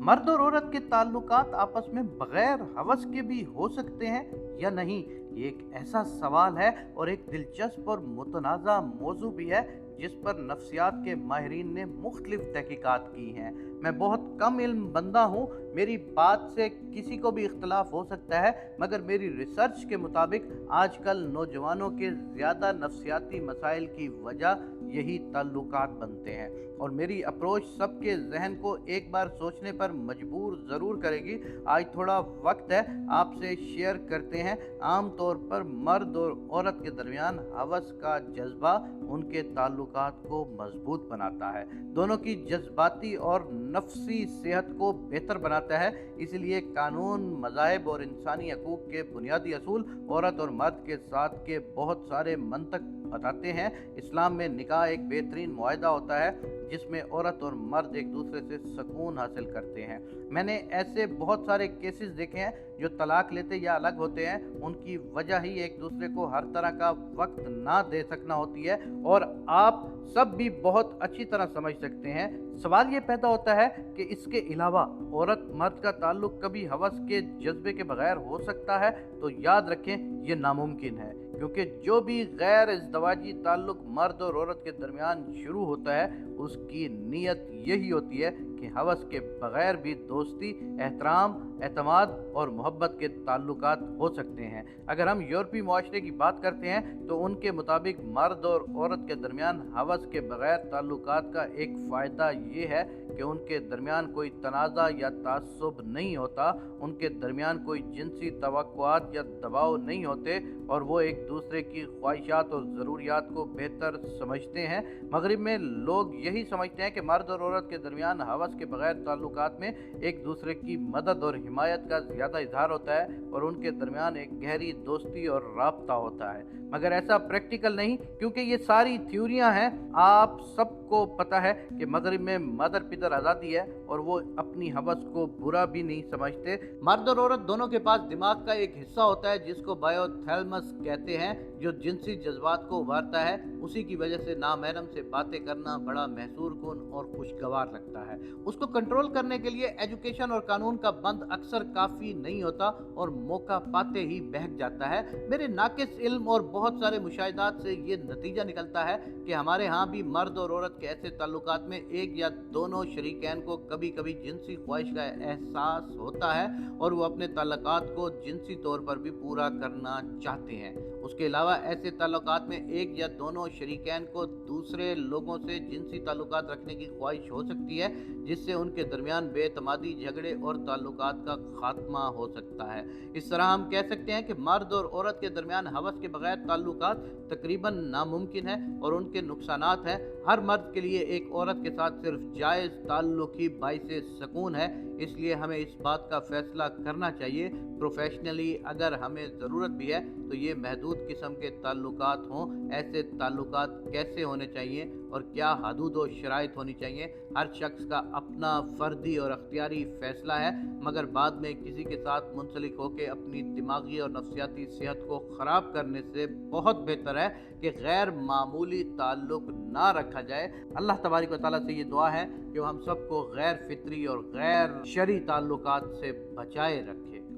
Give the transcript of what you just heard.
مرد اور عورت کے تعلقات آپس میں بغیر ہوس کے بھی ہو سکتے ہیں یا نہیں؟ یہ ایک ایسا سوال ہے اور ایک دلچسپ اور متنازع موضوع بھی ہے جس پر نفسیات کے ماہرین نے مختلف تحقیقات کی ہیں۔ میں بہت کم علم بندہ ہوں، میری بات سے کسی کو بھی اختلاف ہو سکتا ہے، مگر میری ریسرچ کے مطابق آج کل نوجوانوں کے زیادہ نفسیاتی مسائل کی وجہ یہی تعلقات بنتے ہیں، اور میری اپروچ سب کے ذہن کو ایک بار سوچنے پر مجبور ضرور کرے گی۔ آج تھوڑا وقت ہے آپ سے شیئر کرتے ہیں۔ عام طور پر مرد اور عورت کے درمیان ہوس کا جذبہ ان کے تعلقات کو مضبوط بناتا ہے، دونوں کی جذباتی اور نفسی صحت کو بہتر بناتا ہے۔ اس لیے قانون، مذاہب اور انسانی حقوق کے بنیادی اصول عورت اور مرد کے ساتھ کے بہت سارے منطق بتاتے ہیں۔ اسلام میں نکاح ایک بہترین معاہدہ ہوتا ہے جس میں عورت اور مرد ایک دوسرے سے سکون حاصل کرتے ہیں۔ میں نے ایسے بہت سارے کیسز دیکھے ہیں جو طلاق لیتے یا الگ ہوتے ہیں، ان کی وجہ ہی ایک دوسرے کو ہر طرح کا وقت نہ دے سکنا ہوتی ہے، اور آپ سب بھی بہت اچھی طرح سمجھ سکتے ہیں۔ سوال یہ پیدا ہوتا ہے کہ اس کے علاوہ عورت مرد کا تعلق کبھی ہوس کے جذبے کے بغیر ہو سکتا ہے؟ تو یاد رکھیں، یہ ناممکن ہے، کیونکہ جو بھی غیر ازدواجی تعلق مرد اور عورت کے درمیان شروع ہوتا ہے اس کی نیت یہی ہوتی ہے کہ ہوس کے بغیر بھی دوستی، احترام، اعتماد اور محبت کے تعلقات ہو سکتے ہیں۔ اگر ہم یورپی معاشرے کی بات کرتے ہیں تو ان کے مطابق مرد اور عورت کے درمیان ہوس کے بغیر تعلقات کا ایک فائدہ یہ ہے کہ ان کے درمیان کوئی تنازع یا تعصب نہیں ہوتا، ان کے درمیان کوئی جنسی توقعات یا دباؤ نہیں ہوتے، اور وہ ایک دوسرے کی خواہشات اور ضروریات کو بہتر سمجھتے ہیں۔ مغرب میں لوگ یہی سمجھتے ہیں کہ مرد اور عورت کے درمیان ہوس کے بغیر تعلقات میں ایک دوسرے کی مدد اور حمایت کا زیادہ اظہار ہوتا ہے، اور ان کے درمیان ایک گہری دوستی اور رابطہ ہوتا ہے۔ مگر ایسا پریکٹیکل نہیں، کیونکہ یہ ساری تھیوریاں ہیں۔ آپ سب کو پتہ ہے کہ مغرب میں مدر پدر آزادی ہے، اور وہ اپنی ہوس کو برا بھی نہیں سمجھتے۔ مرد اور عورت دونوں کے پاس دماغ کا ایک حصہ ہوتا ہے جس کو بایو تھیلمس کہتے ہیں، جو جنسی جذبات کو ابھارتا ہے۔ اسی کی وجہ سے نامحرم سے باتیں کرنا بڑا محصور کن اور خوشگوار لگتا ہے۔ اس کو کنٹرول کرنے کے لیے ایجوکیشن اور قانون کا بند اکثر کافی نہیں ہوتا، اور موقع پاتے ہی بہک جاتا ہے۔ میرے ناقص علم اور بہت سارے مشاہدات سے یہ نتیجہ نکلتا ہے کہ ہمارے ہاں بھی مرد اور عورت کے ایسے تعلقات میں ایک یا دونوں شریکین کو کبھی کبھی جنسی خواہش کا احساس ہوتا ہے، اور وہ اپنے تعلقات کو جنسی طور پر بھی پورا کرنا چاہتے ہیں۔ اس کے علاوہ ایسے تعلقات میں ایک یا دونوں شریکین کو دوسرے لوگوں سے جنسی تعلقات رکھنے کی خواہش ہو سکتی ہے، جس سے ان کے درمیان بے اعتمادی، جھگڑے اور تعلقات کا خاتمہ ہو سکتا ہے۔ اس طرح ہم کہہ سکتے ہیں کہ مرد اور عورت کے درمیان ہوس کے بغیر تعلقات تقریباً ناممکن ہے، اور ان کے نقصانات ہیں۔ ہر مرد کے لیے ایک عورت کے ساتھ صرف جائز تعلق ہی باعث سکون ہے، اس لیے ہمیں اس بات کا فیصلہ کرنا چاہیے پروفیشنلی، اگر ہمیں ضرورت بھی ہے تو یہ محدود قسم کے تعلقات ہوں۔ ایسے تعلقات کیسے ہونے چاہیے اور کیا حدود و شرائط ہونی چاہیے، ہر شخص کا اپنا فردی اور اختیاری فیصلہ ہے، مگر بعد میں کسی کے ساتھ منسلک ہو کے اپنی دماغی اور نفسیاتی صحت کو خراب کرنے سے بہت بہتر ہے کہ غیر معمولی تعلق نہ رکھا جائے۔ اللہ تبارک و تعالیٰ سے یہ دعا ہے کہ وہ ہم سب کو غیر فطری اور غیر شرعی تعلقات سے بچائے رکھے۔